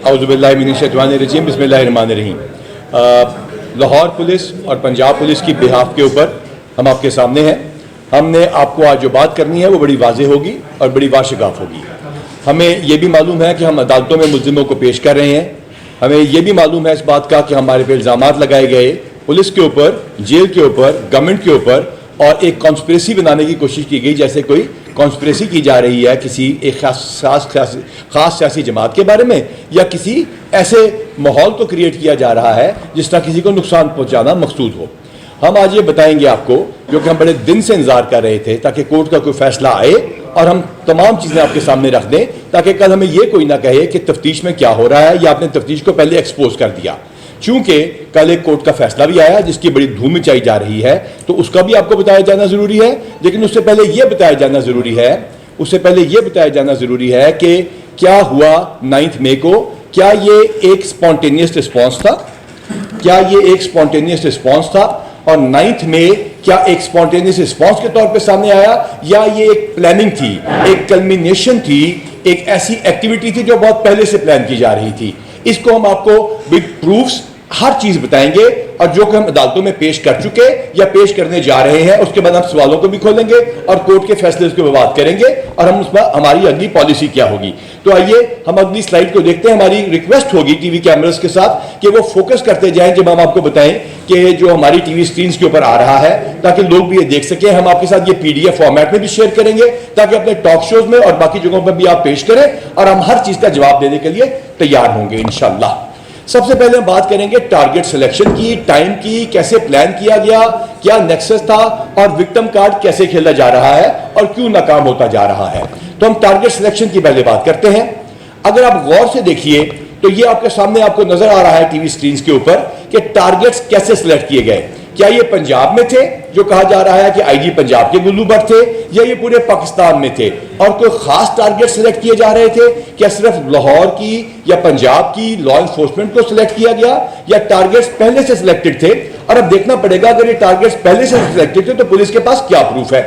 औज़ुबिल्लाहि मिनश्शैतानिर्रजीम बिस्मिल्लाहिर्रहमानिर्रहीम। लाहौर पुलिस और पंजाब पुलिस की बिहाफ के ऊपर हम आपके सामने हैं। हमने आपको आज जो बात करनी है वो बड़ी वाज़ेह होगी और बड़ी वाशिगाफ होगी। हमें ये भी मालूम है कि हम अदालतों में मुल्ज़िमों को पेश कर रहे हैं। हमें ये भी मालूम है इस बात का कि हमारे पे इल्ज़ामात लगाए गए पुलिस के ऊपर, जेल के ऊपर, गवर्नमेंट के ऊपर, और एक कॉन्स्पिरेसी बनाने की कोशिश की गई जैसे कोई कॉन्स्पिरेसी की जा रही है किसी एक ख़ास सियासी जमात के बारे में, या किसी ऐसे माहौल को क्रिएट किया जा रहा है जिस तरह किसी को नुकसान पहुंचाना मकसूद हो। हम आज ये बताएंगे आपको, क्योंकि हम बड़े दिन से इंतजार कर रहे थे ताकि कोर्ट का कोई फैसला आए और हम तमाम चीज़ें आपके सामने रख दें, ताकि कल हमें ये कोई ना कहे कि तफ्तीश में क्या हो रहा है या आपने तफ्तीश को पहले एक्सपोज कर दिया। चूंकि कल एक कोर्ट का फैसला भी आया जिसकी बड़ी धूम मचाई जा रही है, तो उसका भी आपको बताया जाना ज़रूरी है। लेकिन उससे पहले ये बताया जाना ज़रूरी है कि क्या हुआ 9 मई को। क्या ये एक स्पॉन्टेनियस रिस्पॉन्स था? और 9 मई क्या एक स्पॉन्टेनियस रिस्पॉन्स के तौर पे सामने आया, या ये एक प्लानिंग थी, एक कल्मिनेशन थी, एक ऐसी एक्टिविटी थी जो बहुत पहले से प्लान की जा रही थी? इसको हम आपको विद प्रूफ्स हर चीज बताएंगे, और जो कि हम अदालतों में पेश कर चुके या पेश करने जा रहे हैं उसके बाद हम सवालों को भी खोलेंगे और कोर्ट के फैसले के बात करेंगे, और हम उस पर हमारी अगली पॉलिसी क्या होगी। तो आइए हम अगली स्लाइड को देखते हैं। हमारी रिक्वेस्ट होगी टीवी कैमरास के साथ कि वो फोकस करते जाएं जब हम आपको बताएं कि जो हमारी टीवी स्क्रीन के ऊपर आ रहा है, ताकि लोग भी ये देख सकें। हम आपके साथ ये PDF फॉर्मेट में भी शेयर करेंगे ताकि अपने टॉक शोज में और बाकी जगहों पर भी आप पेश करें, और हम हर चीज का जवाब देने के लिए तैयार होंगे इंशाल्लाह। सबसे पहले हम बात करेंगे टारगेट सिलेक्शन की, टाइम की, कैसे प्लान किया गया, क्या नेक्सस था, और विक्टिम कार्ड कैसे खेला जा रहा है और क्यों नाकाम होता जा रहा है। तो हम टारगेट सिलेक्शन की पहले बात करते हैं। अगर आप गौर से देखिए तो ये आपके सामने आपको नजर आ रहा है टीवी स्क्रीन के ऊपर कि टारगेट्स कैसे सिलेक्ट किए गए। क्या ये पंजाब में थे, जो कहा जा रहा है कि IG पंजाब के गुल्लू भट्ट थे, या ये पूरे पाकिस्तान में थे, और कोई खास टारगेट सिलेक्ट किए जा रहे थे? क्या सिर्फ लाहौर की या पंजाब की लॉ एनफोर्समेंट को सिलेक्ट किया गया, या टारगेट्स पहले से सिलेक्टेड थे? और अब देखना पड़ेगा अगर ये टारगेट्स पहले से सिलेक्टेड थे तो पुलिस के पास क्या प्रूफ है।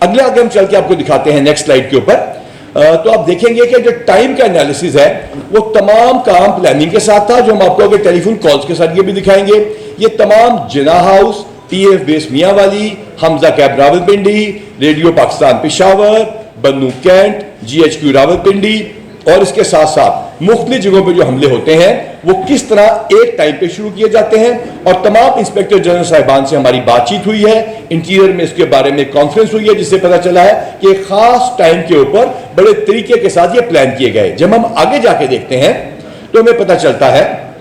अगले आगे हम चल के आपको दिखाते हैं नेक्स्ट स्लाइड के ऊपर। तो आप देखेंगे कि जो टाइम का एनालिसिस है वो तमाम काम प्लानिंग के साथ था, जो हम आपको अगर टेलीफोन कॉल्स के साथ ये भी दिखाएंगे। ये तमाम Jinnah house, TF base Mianwali, Hamza कैब Rawalpindi, radio Pakistan Peshawar, Bannu cantt, GHQ Rawalpindi, और इसके साथ साथ मुख्तलिफ जगहों पर जो हमले होते हैं वो किस तरह एक टाइम पे शुरू किए जाते हैं। और तमाम इंस्पेक्टर जनरल साहिबान से हमारी बातचीत हुई है, इंटीरियर में इसके बारे में कॉन्फ्रेंस हुई है, जिससे पता चला है कि एक खास टाइम के ऊपर बड़े तरीके के साथ ये प्लान किए गए। जब हम आगे जाके देखते हैं तो हमें पता चलता है,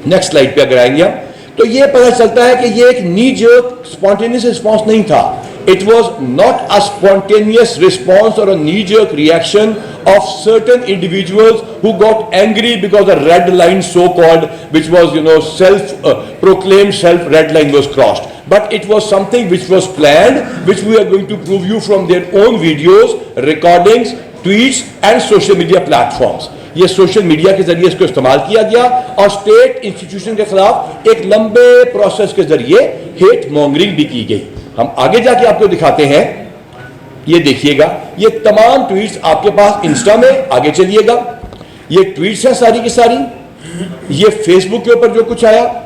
नेक्स्ट स्लाइड पे अगर आएंगे हम, तो ये पता चलता है कि ये एक नी जर्क स्पॉन्टेनियस रिस्पॉन्स नहीं था। It was not a spontaneous response or a knee-jerk reaction of certain individuals who got angry because a red line, so-called, which was, self-proclaimed self-red line was crossed. But it was something which was planned, which we are going to prove you from their own videos, recordings, tweets and social media platforms. ये social media के जरिए इसको इस्तेमाल किया गया और state institution के खिलाफ एक लंबे प्रोसेस के जरिए हेट मॉन्गरिंग भी की गई। हम आगे जाके आपको दिखाते हैं, ये देखिएगा, ये तमाम ट्वीट्स आपके पास इंस्टा में, आगे चलिएगा, ये ट्वीट्स हैं सारी की सारी। ये फेसबुक के ऊपर जो कुछ आया,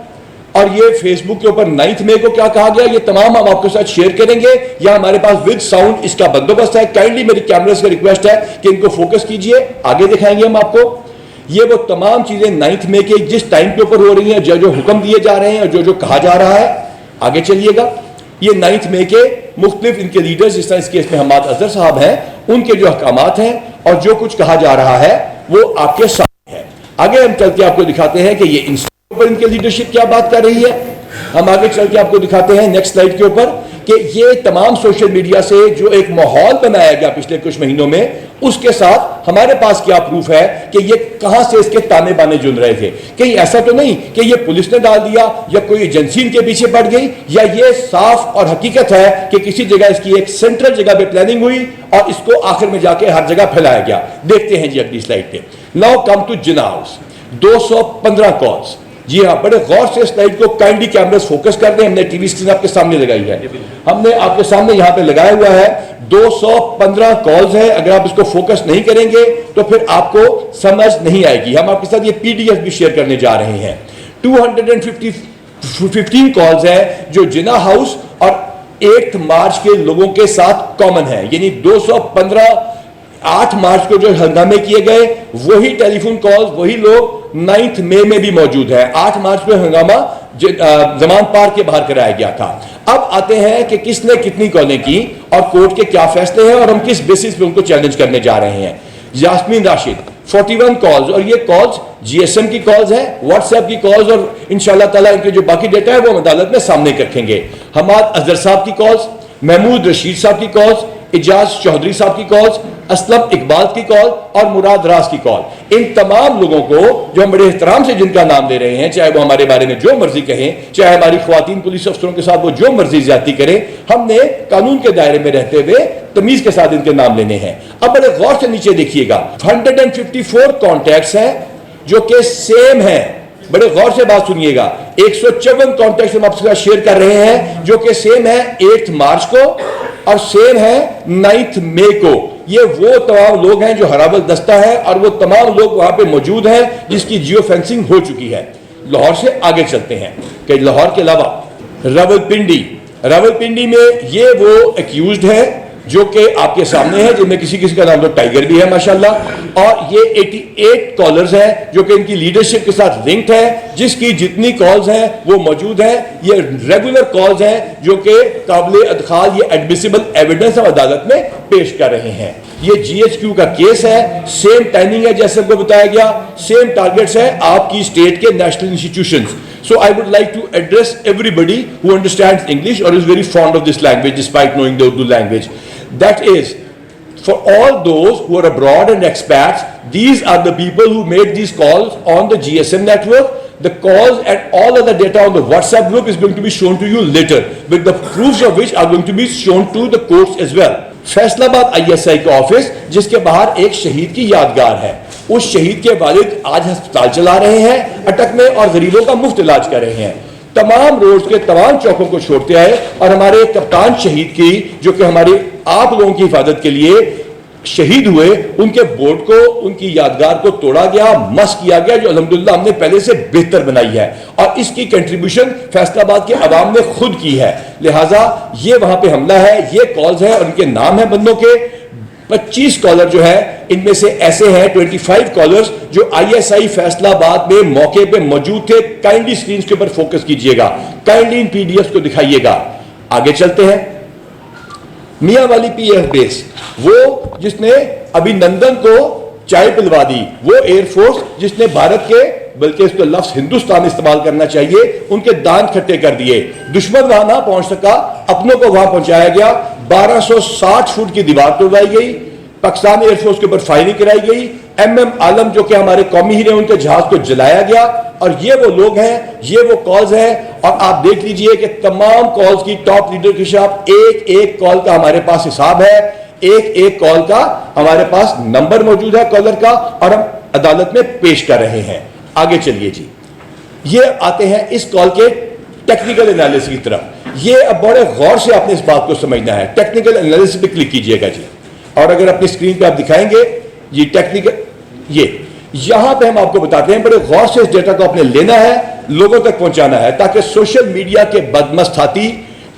और ये फेसबुक के ऊपर 9 मई को क्या कहा गया, ये तमाम हम आपके साथ शेयर करेंगे। या हमारे पास विद साउंड इसका बंदोबस्त है। काइंडली मेरी कैमरास की रिक्वेस्ट है कि इनको फोकस कीजिए, आगे दिखाएंगे हम आपको। ये वो तमाम चीजें 9 मई के जिस टाइम के ऊपर हो रही हैं, जो जो हुक्म दिए जा रहे हैं और जो जो कहा जा रहा है, आगे चलिएगा। ये 9 मई के मुख्तलिफ इनके लीडर्स, जिस तरह इस केस में हमाद अजहर साहब हैं, उनके जो अहकामात हैं और जो कुछ कहा जा रहा है वो आपके सामने है। आगे हम चल के आपको दिखाते हैं कि ये पर इनके लीडरशिप क्या बात कर रही है। हम आगे चल के आपको दिखाते हैं नेक्स्ट स्लाइड के ऊपर कि ये तमाम सोशल मीडिया से जो एक माहौल बनाया गया पिछले कुछ महीनों में, उसके साथ हमारे पास क्या प्रूफ है कि ये कहां से इसके ताने बाने जुन रहे थे। कहीं ऐसा तो नहीं कि ये पुलिस ने डाल दिया या कोई एजेंसी इनके पीछे पड़ गई, या ये साफ और हकीकत है कि किसी जगह इसकी एक सेंट्रल जगह पे प्लानिंग हुई और इसको आखिर में जाके हर जगह फैलाया गया। देखते हैं जी अगली स्लाइड पे। Now come to Jinnah house, 215 calls. جی ہاں، بڑے غور سے سلائیڈ کو کائنڈلی کیمراز فوکس کر دیں. ہم نے ٹی وی اسکرین آپ کے سامنے لگائی ہے, ہم نے آپ کے سامنے یہاں پہ لگایا ہوا ہے. 215 کالز ہیں. اگر آپ اس کو فوکس نہیں کریں گے تو پھر آپ کو سمجھ نہیں آئے گی. ہم آپ کے ساتھ یہ پی ڈی ایف بھی شیئر کرنے جا رہے ہیں. 215 کالز ہیں جو جناح ہاؤس اور 8 مارچ کے لوگوں کے ساتھ کامن ہے. یعنی 215 8 مارچ کو جو ہنگامے کیے گئے وہی ٹیلی فون کالز وہی لوگ 9 مئی میں بھی موجود ہیں. 8 مارچ میں ہنگامہ زمان پارک کے باہر کرایا گیا تھا. اب آتے ہیں کہ کس نے کتنی کالیں کی اور کورٹ کے کیا فیصلے ہیں اور ہم کس بیسس پہ ان کو چیلنج کرنے جا رہے ہیں. یاسمین راشد 41 کالز, اور یہ کالز جی ایس ایم کی کالز ہیں, واٹس ایپ کی کالز, اور انشاءاللہ تعالیٰ ان کے جو باقی ڈیٹا ہے وہ ہم عدالت میں سامنے رکھیں گے. حماد اظہر صاحب کی کالز, محمود رشید صاحب کی کالز, اجاز چودھری صاحب کی کالز, اسلم اقبال کی کال اور مراد راز کی کال. ان تمام لوگوں کو جو ہم بڑے احترام سے جن کا نام لے رہے ہیں, چاہے وہ ہمارے بارے میں جو مرضی کہیں, چاہے ہماری خواتین پولیس افسروں کے ساتھ وہ جو مرضی زیادتی کریں, ہم نے قانون کے دائرے میں رہتے ہوئے تمیز کے ساتھ ان کے نام لینے ہیں. اب بڑے غور سے نیچے دیکھیے گا, 154 کانٹیکٹس ہیں جو کہ سیم ہیں. بڑے غور سے بات سنیے گا, 154 کانٹیکٹس ہم آپ کے ساتھ شیئر کر رہے ہیں جو کہ سیم ہے 8 مارچ کو اور سیم ہے 9 مئی کو. یہ وہ تمام لوگ ہیں جو ہراول دستہ ہے اور وہ تمام لوگ وہاں پہ موجود ہیں جس کی جیو فینسنگ ہو چکی ہے. لاہور سے آگے چلتے ہیں کہ لاہور کے علاوہ راولپنڈی میں یہ وہ ایکیوزڈ ہے جو کہ آپ کے سامنے ہے, جن میں کسی کا نام تو ٹائیگر بھی ہے ماشاءاللہ, اور یہ 88 کالرز ہیں جو کہ ان کی لیڈرشپ کے ساتھ لنکڈ ہے, جس کی جتنی کالز ہیں وہ موجود ہیں. یہ ریگولر کالز ہیں جو کہ قابل ادخال, یہ ایڈمیسیبل ایویڈنس ہم عدالت میں پیش کر رہے ہیں. یہ جی ایچ کیو کا کیس ہے, سیم ٹائمنگ ہے جیسے کو بتایا گیا, سیم ٹارگیٹس ہیں آپ کی اسٹیٹ کے national institutions. So I would like to address everybody who understands English or is very fond of this language despite knowing the Urdu language. That is, for all those who are abroad and expats, these are the people who made these calls on the GSM network. The calls and all other data on the WhatsApp group is going to be shown to you later, with the proofs of which are going to be shown to the courts as well. Faisal آباد I S I کا office جس کے باہر ایک شہید کی یادگار ہے, اس شہید کے والد آج ہسپتال چلا رہے ہیں اٹک میں اور غریبوں کا مفت علاج کر رہے ہیں. تمام روڈز کے تمام چوکوں کو چھوڑتے آئے اور ہمارے کپتان شہید کی جو کہ ہمارے آپ لوگوں کی حفاظت کے لیے شہید ہوئے, ان کے بورڈ کو, ان کی یادگار کو توڑا گیا, مس کیا گیا, جو الحمدللہ ہم نے پہلے سے بہتر بنائی ہے, اور اس کی کنٹریبیوشن فیصل آباد کے عوام نے خود کی ہے. لہٰذا یہ وہاں پہ حملہ ہے, یہ کالز ہیں اور ان کے نام ہیں بندوں کے. 25 کالر جو ہے ان میں سے ایسے ہیں 25 کالرز جو آئی ایس آئی فیصل آباد میں موقع پہ موجود تھے. کائنڈلی اسکرینز کے اوپر فوکس کیجئے گا, کائنڈلی ان پی ڈی ایف کو دکھائیے گا. آگے چلتے ہیں. میاں والی پی ایف بیس, وہ جس نے ابھی نندن کو چائے پلوا دی, وہ ایئر فورس جس نے بھارت کے, بلکہ اس کو لفظ ہندوستان استعمال کرنا چاہیے, ان کے دان کھٹے کر دیے. دشمن وہاں نہ پہنچ سکا, اپنوں کو وہاں پہنچایا گیا. 1260 فٹ کی دیوار توڑوائی گئی, پاکستان ایئر فورس کے اوپر فائرنگ کرائی گئی. ایم عالم جو کہ ہمارے قومی ہیرو, ان کے جہاز کو جلایا گیا. اور یہ وہ لوگ ہیں, یہ وہ کالز ہیں, اور آپ دیکھ لیجئے کہ تمام کالز کی ٹاپ لیڈر کے خلاف ایک ایک کال کا ہمارے پاس حساب ہے, ایک ایک کال کا ہمارے پاس نمبر موجود ہے کالر کا, اور ہم عدالت میں پیش کر رہے ہیں. آگے چلیے جی, یہ آتے ہیں اس کال کے ٹیکنیکل انالیسس کی طرف. یہ اب بڑے غور سے آپ نے اس بات کو سمجھنا ہے. ٹیکنیکل انالیسس پہ کلک کیجئے گا جی, اور اگر اپنی اسکرین پہ آپ دکھائیں گے جی ٹیکنیکل, یہ یہاں پہ ہم آپ کو بتاتے ہیں بڑے غور سے اس ڈیٹا کو آپ نے لینا ہے, لوگوں تک پہنچانا ہے, تاکہ سوشل میڈیا کے بدمست ہاتھی,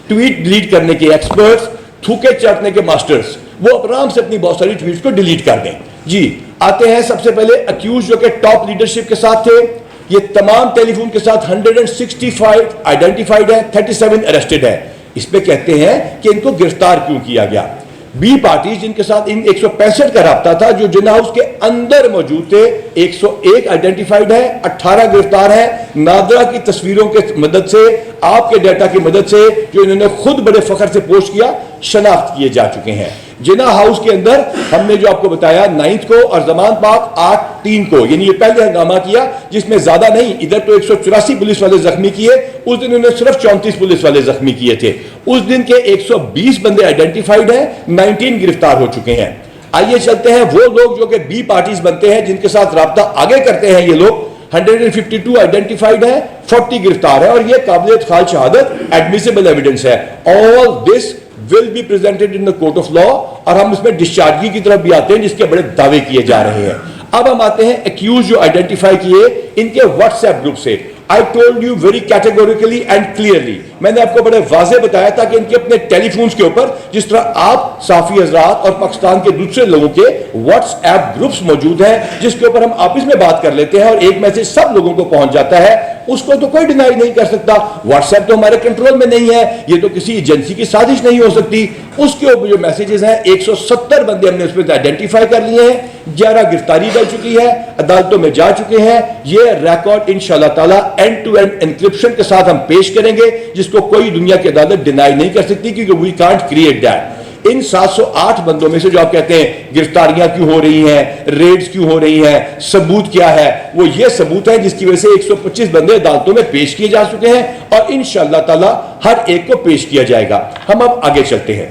ٹویٹ ڈیلیٹ کرنے کے ایکسپرٹس, تھوکے چاٹنے کے ماسٹرز, وہ آرام سے اپنی بہت ساری ٹویٹس کو ڈیلیٹ کر دیں. جی آتے ہیں سب سے پہلے اکیوز جو کہ ٹاپ لیڈرشپ کے ساتھ تھے. یہ تمام ٹیلی فون کے ساتھ 165 آئیڈینٹیفائڈ ہے, 37 اریسٹڈ ہے. اس پہ کہتے ہیں کہ ان کو گرفتار کیوں کیا گیا. بی پارٹیز جن کے ساتھ ان 165 کا رابطہ تھا جو جناح ہاؤس کے اندر موجود تھے, 101 آئیڈینٹیفائڈ ہے, 18 گرفتار ہیں. نادرا کی تصویروں کے مدد سے, آپ کے ڈیٹا کی مدد سے, جو انہوں نے خود بڑے فخر سے پوسٹ کیا, شناخت کیے جا چکے ہیں. جناح ہاؤس کے اندر ہم نے جو آپ کو بتایا 9 کو اور زمان پاک 8/3 کو, یعنی یہ پہلے ہنگامہ کیا جس میں زیادہ نہیں, ادھر تو 184 پولیس والے زخمی کیے, اس دن انہوں نے صرف 34 پولیس والے زخمی کیے تھے. اس دن کے 120 بندے آئیڈینٹیفائڈ ہیں, 19 گرفتار ہو چکے ہیں. آئیے چلتے ہیں وہ لوگ جو کہ بی پارٹیز بنتے ہیں, جن کے ساتھ رابطہ آگے کرتے ہیں یہ لوگ. 152 आइडेंटिफाइड है, 40 गिरफ्तार है, और ये काबिल खाल शहादत एडमिसिबल एविडेंस है। All this will be presented in the court of law, और हम इसमें डिस्चार्जी की तरफ भी आते हैं जिसके बड़े दावे किए जा रहे हैं। अब हम आते हैं एक्यूज जो आइडेंटिफाई किए इनके व्हाट्सएप ग्रुप से। I told you very categorically and clearly, मैंने आपको बड़े वाजे बताया था कि इनके अपने टेलीफोन्स के ऊपर, जिस तरह आप साफी हजरात और पाकिस्तान के दूसरे लोगों के व्हाट्सएप ग्रुप्स मौजूद हैं जिसके ऊपर हम आपस में बात कर लेते हैं और एक मैसेज सब लोगों को पहुंच जाता है, उसको तो कोई डिनाई नहीं कर सकता। व्हाट्सएप तो हमारे कंट्रोल में नहीं है, ये तो किसी एजेंसी की साजिश नहीं हो सकती। उसके ऊपर जो मैसेजेस हैं 170 बंदे हमने उसमें आइडेंटिफाई कर लिए हैं, 11 गिरफ्तारी कर चुकी है, अदालतों में जा चुके हैं। ये रिकॉर्ड इंशाल्लाह ताला एंड टू एंड एनक्रिप्शन के साथ हम पेश करेंगे जिसको कोई दुनिया की अदालत डिनाई नहीं कर सकती, क्योंकि वी कांट क्रिएट दैट। इन 708 बंदों में से जो आप कहते हैं गिरफ्तारियां क्यों हो रही हैं, रेड्स क्यों हो रही हैं, सबूत क्या है, वो ये सबूत है जिसकी वजह से 125 बंदे अदालतों में पेश किए जा चुके हैं और इंशाअल्लाह ताला हर एक को पेश किया जाएगा। हम अब आगे चलते हैं।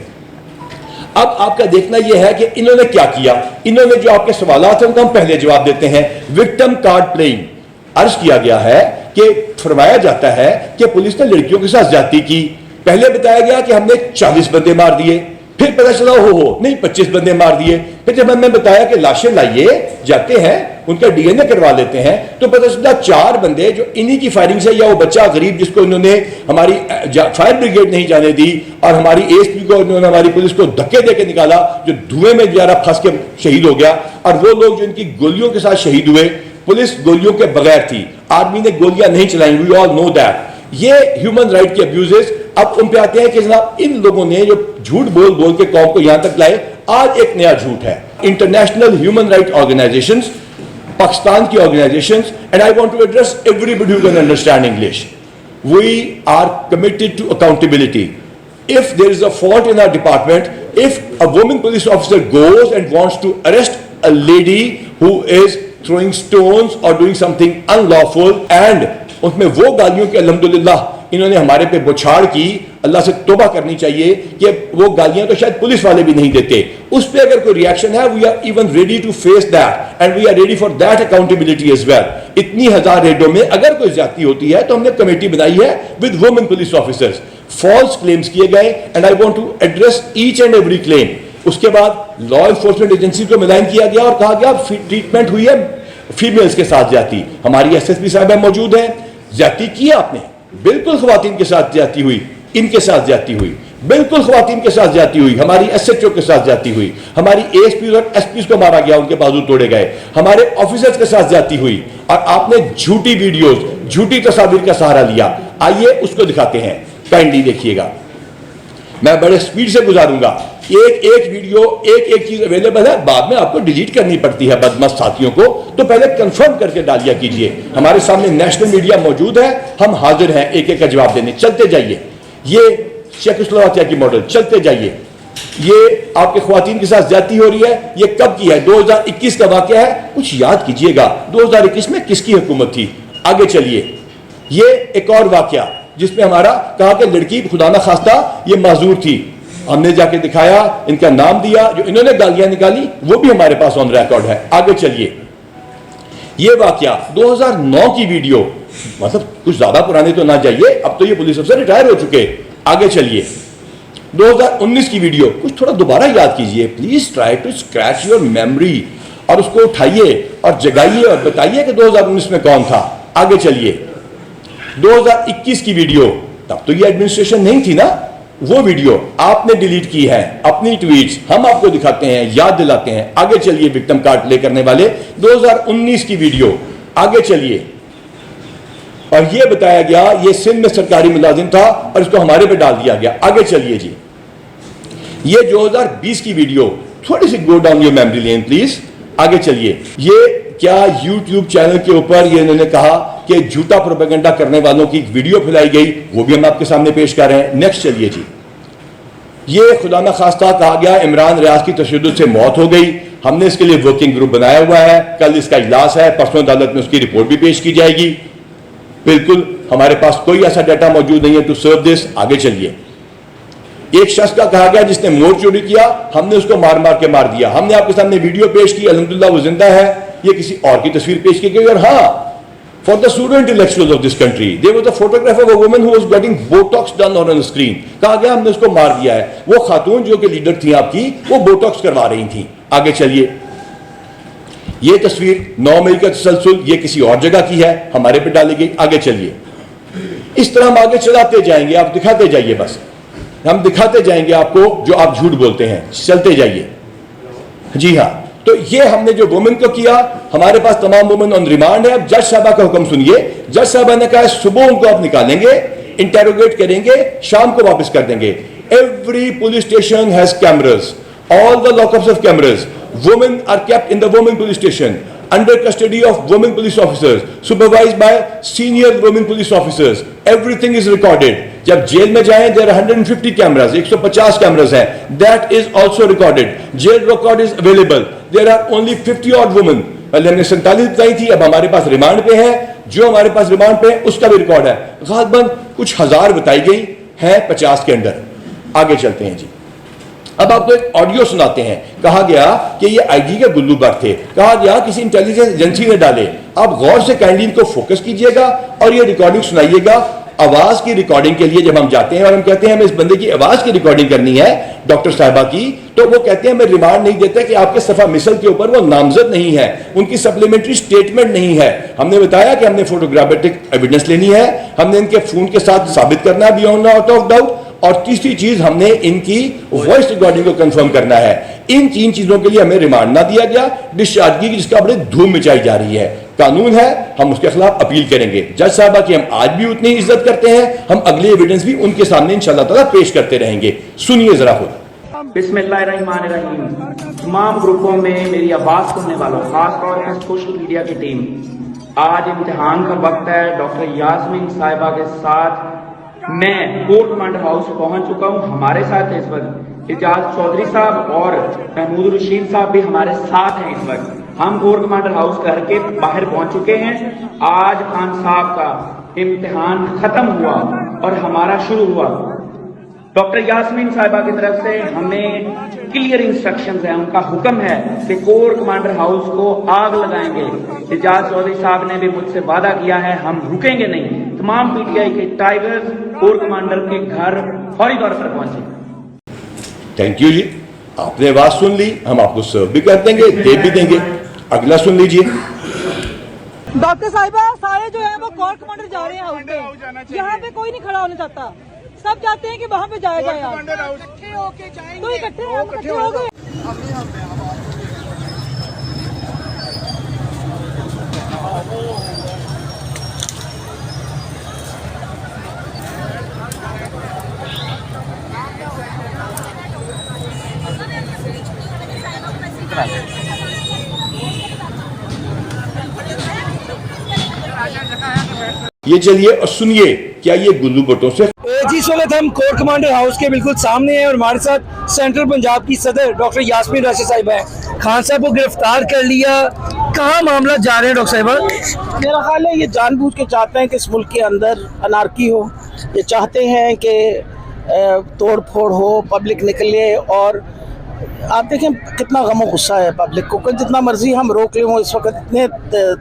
अब आपका देखना यह है कि इन्होंने क्या किया। इन्होंने जो आपके सवालात हैं उनका हम पहले जवाब देते हैं। विक्टिम कार्ड प्लेइंग अर्ज किया गया है कि फरमाया जाता है कि पुलिस ने लड़कियों के साथ ज्यादती की। पहले बताया गया कि हमने 40 बंदे मार दिए, फिर पता चला हो नहीं 25 बंदे मार दिए। फिर जब हमने बताया कि लाशें लाइए जाते हैं उनका डीएनए करवा लेते हैं तो पता चला 4 बंदे जो इन्हीं की फायरिंग से, या वो बच्चा गरीब जिसको इन्होंने हमारी फायर ब्रिगेड नहीं जाने दी और हमारी एएसपी को इन्होंने हमारी पुलिस को धक्के देके निकाला, जो धुएं में बेचारा फंस के शहीद हो गया, और वो लोग जो इनकी गोलियों के साथ शहीद हुए, पुलिस गोलियों के बगैर थी, आर्मी ने गोलियां नहीं चलाई। We all know that. ये ह्यूमन राइट के अब्यूजेस। अब उन पे आते हैं कि जनाब इन लोगों ने जो झूठ बोल बोल के कौम को यहां तक लाए, आज एक नया झूठ है। International human right organisations, Pakistan की organisations, and I want to address everybody who can understand English, we are committed to accountability. If there is a fault in our department, if a woman police officer goes and wants to arrest a lady who is throwing stones or doing something unlawful, and उसमें वो गालियों के अल्हम्दुलिल्लाह इन्होंने हमारे पे बौछार की, अल्लाह से तौबा करनी चाहिए कि वो गालियां तो शायद पुलिस वाले भी नहीं देते। उस पर अगर कोई रिएक्शन है, we are even ready to face that and we are ready for that accountability as well. इतनी हजार रेडों में अगर कोई ज्यादती होती है तो हमने कमेटी बनाई है with women police officers. False claims किए गए and I want to address each and every claim. उसके बाद लॉ एनफोर्समेंट एजेंसी को मिलान किया गया और कहा गया ट्रीटमेंट हुई है फीमेल्स के साथ ज्यादती। हमारी एसएसपी साहब मौजूद है, ज्यादती की आपने, बिल्कुल खवातीन के साथ ज्यादती हुई, इनके साथ ज्यादती हुई, बिल्कुल खवातीन के साथ ज्यादती हुई, हमारी एसएचओ के साथ ज्यादती हुई, हमारी एएसपी और एसपी को मारा गया, उनके बाजू तोड़े गए, हमारे ऑफिसर्स के साथ ज्यादती हुई, और आपने झूठी वीडियोस, झूठी तस्वीर का सहारा लिया। आइए उसको दिखाते हैं, काइंडली देखिएगा। मैं बड़े स्पीड से गुजारूंगा, एक एक वीडियो, एक एक चीज अवेलेबल है, बाद में आपको डिलीट करनी पड़ती है बदमस्त साथियों को, तो पहले कंफर्म करके डालिया कीजिए। हमारे सामने नेशनल मीडिया मौजूद है, हम हाजिर हैं एक एक का जवाब देने। चलते जाइए, ये चेकोस्लोवाकिया की मॉडल, चलते जाइए। ये आपके ख्वातीन के साथ ज्यादती हो रही है, ये कब की है? 2021 का वाकया है, कुछ याद कीजिएगा 2021 में किसकी हुकूमत थी। आगे चलिए, ये एक और वाकया जिसमें हमारा कहा कि लड़की खुदा न खास्ता ये माजूर थी, हमने जाके दिखाया, इनका नाम दिया, जो इन्होंने गालियां निकाली वो भी हमारे पास ऑन रिकॉर्ड है। आगे चलिए, ये वाकया 2009 की वीडियो, मतलब कुछ ज्यादा पुराने तो ना जाइए, अब तो ये पुलिस अफसर रिटायर हो चुके। आगे चलिए, 2019 की वीडियो, कुछ थोड़ा दोबारा याद कीजिए please, try to scratch your memory, और उसको उठाइए और जगाइए और बताइए कि 2019 में कौन था। आगे चलिए, 2021 की वीडियो, तब तो ये एडमिनिस्ट्रेशन नहीं थी ना, वो वीडियो आपने डिलीट की है, अपनी ट्वीट्स हम आपको दिखाते हैं, याद दिलाते हैं। आगे चलिए, विक्टिम कार्ड प्ले करने वाले 2019 की वीडियो। आगे चलिए, और ये बताया गया ये सिंध में सरकारी मुलाजिम था और इसको हमारे पे डाल दिया गया। आगे चलिए जी, ये 2020 की वीडियो, थोड़ी सी go down your memory lane please. आगे चलिए, ये क्या यूट्यूब चैनल के ऊपर ये इन्होंने कहा कि झूठा प्रोपेगेंडा करने वालों की वीडियो फैलाई गई, वो भी हम आपके सामने पेश कर रहे हैं। नेक्स्ट चलिए जी, ये खुदा न खास्ता कहा गया इमरान रियाज की तशद्दुद से मौत हो गई, हमने इसके लिए वर्किंग ग्रुप बनाया हुआ है, कल इसका इजलास है, परसों अदालत में उसकी रिपोर्ट भी पेश की जाएगी। बिल्कुल हमारे पास कोई ऐसा डाटा मौजूद नहीं है टू सर्व दिस। आगे चलिए, एक शख्स का कहा गया जिसने मोर चोरी किया, हमने उसको मार मार के मार दिया, हमने आपके सामने वीडियो पेश की, अल्हम्दुलिल्लाह वो जिंदा है, ये किसी और की तस्वीर पेश की गई। और हाँ, for the pseudo intellectuals of this country. There was a photograph of a woman who was getting Botox done on a screen. कहा गया हमने उसको मार दिया है. वो खातून जो कि लीडर थी आपकी, वो बोटॉक्स करवा रही थी. आगे चलिए. ये तस्वीर 9 मई का तसलसल ये किसी और जगह की है, हमारे पे डाली गई. आगे चलिए. इस तरह हम आगे चलाते जाएंगे, आप दिखाते जाइए. बस हम दिखाते जाएंगे आपको जो आप झूठ बोलते हैं. चलते जाइए. जी हाँ, तो ये हमने जो वुमेन को किया, हमारे पास तमाम वुमेन ऑन रिमांड है. अब जज साहबा का हुक्म सुनिए. जज साहबा ने कहा सुबह उनको आप निकालेंगे, इंटेरोगेट करेंगे, शाम को वापस कर देंगे. Every police station has cameras, all the lockups of cameras. Women are kept in the women police station under custody of women police officers, supervised by senior women police officers. Everything is recorded. जब jail में जाएं, there are 150 cameras, 150 cameras हैं. That is also recorded. Jail record is available. There are only 50 odd women. पहले हमने 47 बताई थी, अब हमारे पास रिमांड पे है. जो हमारे पास रिमांड पे है उसका भी रिकॉर्ड है. गालिबन कुछ हजार बताई गई है 50 के अंदर. आगे चलते हैं जी. अब आपको एक ऑडियो सुनाते हैं. कहा गया कि ये आईजी के गुल्लू बाग थे. कहा गया किसी इंटेलिजेंस एजेंसी ने डाले. आप गौर से काइंडली इनको फोकस कीजिएगा और ये रिकॉर्डिंग सुनाइएगा. आवाज की रिकॉर्डिंग के लिए जब हम जाते हैं और हम कहते हैं हमें इस बंदे की आवाज की रिकॉर्डिंग करनी है, डॉक्टर साहिबा की, तो वो कहते हैं हमें रिमांड नहीं देते कि आपके सफा मिसल के ऊपर वो नामजद नहीं है, उनकी सप्लीमेंट्री स्टेटमेंट नहीं है. हमने बताया कि हमने फोटोग्राफिक एविडेंस लेनी है, हमने इनके फोन के साथ साबित करना है बियॉन्ड आउट ऑफ डाउट, और तीसरी चीज हमने इनकी वॉइस रिकॉर्डिंग को कंफर्म करना है. इन 3 चीजों के लिए हमें रिमांड ना दिया गया. डिस्चार्ज की जिसका बड़े धूम मचाई जा रही है. कानून है, हम उसके खिलाफ अपील करेंगे. जज साहबा की हम आज भी उतनी इज्जत करते हैं, हम अगले एविडेंस भी उनके सामने इंशाअल्लाह ताला पेश करते रहेंगे. सुनिए जरा खुद. बिस्मिल्लाहिर्रहमानिर्रहीम. तमाम ग्रुपों में मेरी आवाज सुनने वालों, खासतौर पर सोशल मीडिया की टीम, आज इम्तिहान का वक्त है. डॉक्टर यास्मीन साहिबा के साथ मैं कोर्ट कमांडर हाउस पहुंच चुका हूं. हमारे साथ इस वक्त इजाज चौधरी साहब और महमूद रशीद साहब भी हमारे साथ हैं. इस वक्त हम कोर्ट कमांडर हाउस करके बाहर पहुंच चुके हैं. आज खान साहब का इम्तिहान खत्म हुआ और हमारा शुरू हुआ. डॉक्टर यास्मीन साहिबा की तरफ से हमें क्लियर इंस्ट्रक्शंस हैं. उनका हुक्म है कि कोर कमांडर हाउस को आग लगाएंगे. इजाज चौधरी साहब ने भी मुझसे वादा किया है, हम रुकेंगे नहीं. तमाम पीटीआई के टाइगर्स कोर कमांडर के घर फौरी तौर पर पहुंचे. थैंक यू जी, आपने आवाज सुन ली, हम आपको सर्व भी कर देंगे, दे भी देंगे. अगला सुन लीजिए. डॉक्टर साहिबा सारे जो है वो कोर कमांडर जा रहे हैं हाउस पे. यहाँ पे कोई नहीं खड़ा होना चाहता, सब चाहते हैं कि वहाँ पे जाया जाए. इकट्ठे होके जाएंगे, तो इकट्ठे हो गए. ये चलिए और सुनिए क्या ये गुल्लू भट्टों से. जी इस वक्त हम कोर कमांडर हाउस के बिल्कुल सामने हैं और हमारे साथ सेंट्रल पंजाब की सदर डॉक्टर यास्मीन राशिद साहिबा हैं. खान साहब को गिरफ्तार कर लिया, कहाँ मामला जा रहे हैं डॉक्टर साहिबा? मेरा ख्याल है ये जानबूझ के चाहते हैं कि इस मुल्क के अंदर अनारकी हो. ये चाहते हैं कि तोड़ फोड़ हो, पब्लिक निकले. और आप देखें कितना गमो गुस्सा है पब्लिक को. जितना मर्जी हम रोक लें, वो इस वक्त इतने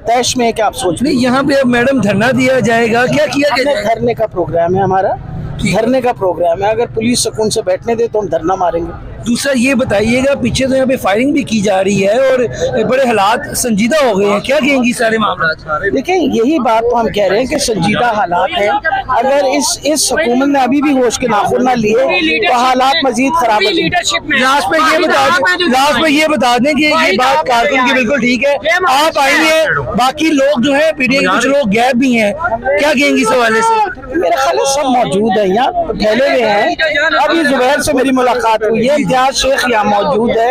तैश में है कि आप सोच नहीं, यहाँ पे अब मैडम धरना दिया जाएगा, क्या किया जाएगा? धरने का प्रोग्राम है हमारा, धरने का प्रोग्राम है. अगर पुलिस सुकून से बैठने दे तो हम धरना मारेंगे. दूसरा ये बताइएगा, पीछे तो यहाँ पे फायरिंग भी की जा रही है और बड़े हालात संजीदा हो गए हैं, क्या कहेंगी सारे मामला? देखिए यही बात तो हम कह रहे हैं कि संजीदा हालात हैं. अगर इस हुकूमत ने अभी भी होश के नाखून ना लिए तो हालात मजीद खराब हो जाएंगे. लास्ट में ये बता दें कि ये बात कारकुन की बिल्कुल ठीक है. आप आई हैं, बाकी लोग जो है पीटीआई के कुछ लोग गैप भी हैं, क्या कहेंगी इस हवाले से? मेरा ख्याल है सब मौजूद है यहाँ, फैले हुए हैं. अभी जुबैर से मेरी मुलाकात हुई है, इम्तियाज शेख यहाँ मौजूद है,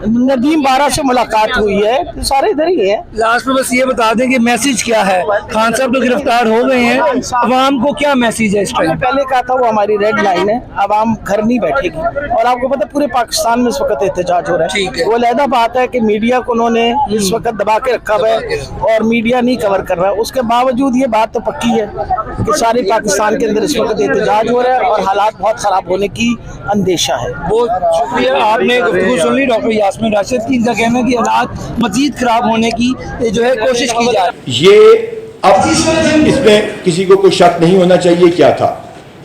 नदीम बारा से मुलाकात हुई है, सारे इधर ही है. लास्ट में बस ये बता दें कि मैसेज क्या है. खान साहब तो गिरफ्तार हो गए हैं, अवाम को क्या मैसेज है इस टाइम? पहले कहा था वो हमारी रेड लाइन है, अवाम घर नहीं बैठेगी. और आपको पता है पूरे पाकिस्तान में इस वक्त एहतजाज हो रहा है. वो अलहदा बात है कि मीडिया को उन्होंने इस वक्त दबा के रखा हुआ है और मीडिया नहीं कवर कर रहा है. उसके बावजूद ये बात तो पक्की है कि सारे पाकिस्तान के अंदर इस वक्त एहतजाज हो रहा है और हालात बहुत खराब होने की अंदेशा है. बहुत शुक्रिया, आपने गुफ्तगू सुन ली डॉक्टर यास्मीन राशिद की. इनका कहना है कि हालात मजीद खराब होने की जो है कोशिश की जा रही है. ये اب اس میں کسی کو کوئی شک نہیں ہونا چاہیے کیا تھا،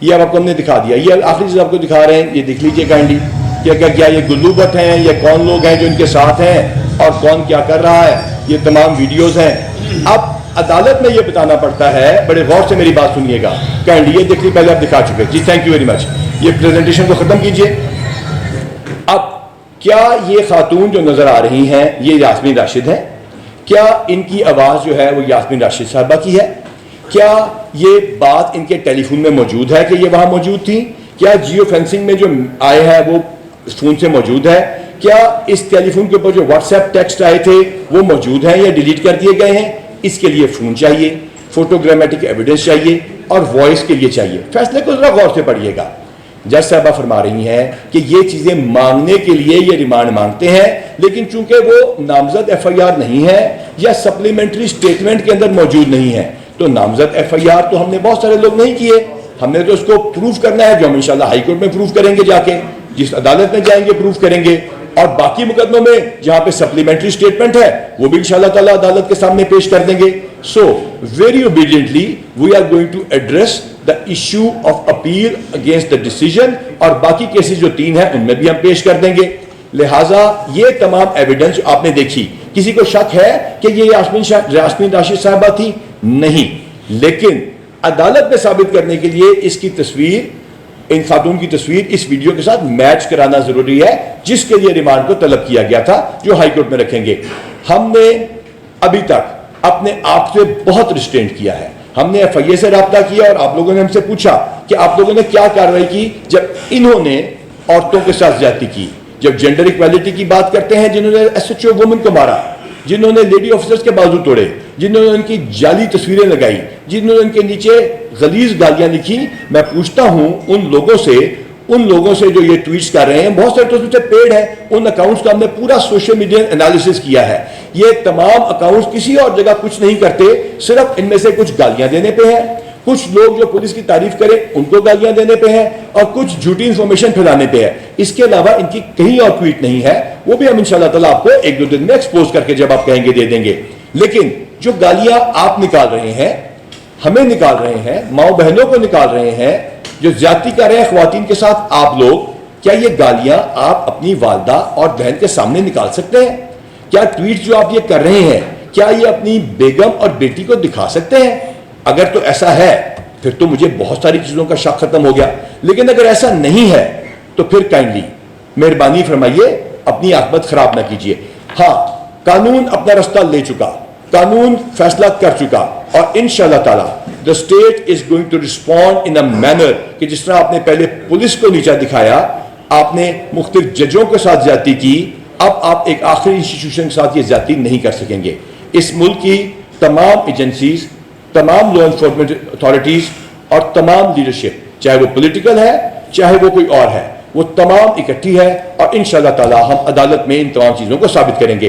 یہ اب آپ کو ہم نے دکھا دیا. یہ آخری چیز آپ کو دکھا رہے ہیں، یہ دیکھ لیجئے کائنڈلی کیا یہ گلو بٹ ہیں یا کون لوگ ہیں جو ان کے ساتھ ہیں اور کون کیا کر رہا ہے. یہ تمام ویڈیوز ہیں. اب عدالت میں یہ بتانا پڑتا ہے، بڑے غور سے میری بات سنیے گا کائنڈلی. یہ دیکھ لی پہلے آپ دکھا چکے جی، تھینک یو ویری مچ. یہ پریزنٹیشن کو ختم کیجئے. اب کیا یہ خاتون جو نظر آ رہی ہیں یہ یاسمین راشد ہیں؟ کیا ان کی آواز جو ہے وہ یاسمین راشد صاحبہ کی ہے؟ کیا یہ بات ان کے ٹیلی فون میں موجود ہے کہ یہ وہاں موجود تھی؟ کیا جیو فینسنگ میں جو آئے ہیں وہ فون سے موجود ہے؟ کیا اس ٹیلی فون کے اوپر جو واٹس ایپ ٹیکسٹ آئے تھے وہ موجود ہیں یا ڈیلیٹ کر دیے گئے ہیں؟ اس کے لیے فون چاہیے، فوٹوگرامیٹک ایویڈنس چاہیے اور وائس کے لیے چاہیے. فیصلے کو ذرا غور سے پڑھیے گا. جج صاحبہ فرما رہی ہیں کہ یہ چیزیں مانگنے کے لیے یہ ریمانڈ مانگتے ہیں، لیکن چونکہ وہ نامزد ایف آئی آر نہیں ہے یا سپلیمنٹری سٹیٹمنٹ کے اندر موجود نہیں ہے، تو نامزد ایف آئی آر تو ہم نے بہت سارے لوگ نہیں کیے. ہم نے تو اس کو پروف کرنا ہے، جو ہم انشاءاللہ ہائی کورٹ میں پروف کریں گے، جا کے جس عدالت میں جائیں گے پروف کریں گے. اور باقی مقدموں میں جہاں پہ سپلیمنٹری سٹیٹمنٹ ہے وہ بھی انشاءاللہ تعالیٰ عدالت کے سامنے پیش کر دیں گے. So very obediently we are going to address the issue of appeal against the decision، اور باقی کیسز جو 3 ہیں ان میں بھی ہم پیش کر دیں گے. لہٰذا یہ تمام ایویڈنس آپ نے دیکھی. کسی کو شک ہے کہ یہ یاسمین راشد صاحبہ تھی؟ نہیں. لیکن عدالت میں ثابت کرنے کے لیے اس کی تصویر، ان خاتون کی تصویر اس ویڈیو کے ساتھ میچ کرانا ضروری ہے، جس کے لیے ریمانڈ کو طلب کیا گیا تھا، جو ہائی کورٹ میں رکھیں گے. ہم نے ابھی تک اپنے آپ سے بہت ریسٹرینٹ کیا ہے. ہم نے ایف آئی اے سے رابطہ کیا اور آپ لوگوں نے ہم سے پوچھا کہ آپ لوگوں نے کیا کارروائی کی جب انہوں نے عورتوں کے ساتھ زیادتی کی. جب جینڈر ایکویلٹی کی بات کرتے ہیں، جنہوں نے ایس ایچ او وومن کو مارا، جنہوں نے لیڈی آفیسرز کے بازو توڑے، جنہوں نے ان کی جعلی تصویریں لگائی، جنہوں نے ان کے نیچے غلیظ گالیاں لکھی، میں پوچھتا ہوں ان لوگوں سے جو یہ ٹویٹس کر رہے ہیں، بہت سارے تو اس سے پیڈ ہیں، ان اکاؤنٹس کا ہم نے پورا سوشل میڈیا انالیسس کیا ہے. یہ تمام اکاؤنٹس کسی اور جگہ کچھ نہیں کرتے، صرف ان میں سے کچھ گالیاں دینے پہ ہیں، کچھ لوگ جو پولیس کی تعریف کریں ان کو گالیاں دینے پہ ہیں، اور کچھ جھوٹی انفارمیشن پھیلانے پہ ہے. اس کے علاوہ ان کی کہیں اور ٹویٹ نہیں ہے. وہ بھی ہم انشاءاللہ تعالیٰ آپ کو 1-2 دن میں ایکسپوز کر کے جب آپ کہیں گے دے دیں گے. لیکن جو گالیاں آپ نکال رہے ہیں، ہمیں نکال رہے ہیں، ماؤں بہنوں کو نکال رہے ہیں، جو زیادتی کر رہے ہیں خواتین کے ساتھ آپ لوگ، کیا یہ گالیاں آپ اپنی والدہ اور بہن کے سامنے نکال سکتے ہیں؟ کیا ٹویٹ جو آپ یہ کر رہے ہیں، کیا یہ اپنی بیگم اور بیٹی کو دکھا سکتے ہیں؟ اگر تو ایسا ہے پھر تو مجھے بہت ساری چیزوں کا شک ختم ہو گیا. لیکن اگر ایسا نہیں ہے تو پھر کائنڈلی مہربانی فرمائیے اپنی عاقبت خراب نہ کیجیے. ہاں، قانون اپنا رستہ لے چکا، قانون فیصلہ کر چکا، اور انشاءاللہ تعالی the state is going to respond in a manner کہ جس طرح آپ نے پہلے پولیس کو نیچا دکھایا، آپ نے مختلف ججوں کے ساتھ زیادتی کی، اب آپ ایک آخری انسٹیٹیوشن کے ساتھ یہ زیادتی نہیں کر سکیں گے. اس ملک کی تمام ایجنسیز، تمام لا انفورسمنٹ اتھارٹیز اور تمام لیڈرشپ، چاہے وہ پولیٹیکل ہے چاہے وہ کوئی اور ہے، وہ تمام اکٹھی ہے، اور انشاءاللہ تعالی ہم عدالت میں ان تمام چیزوں کو ثابت کریں گے.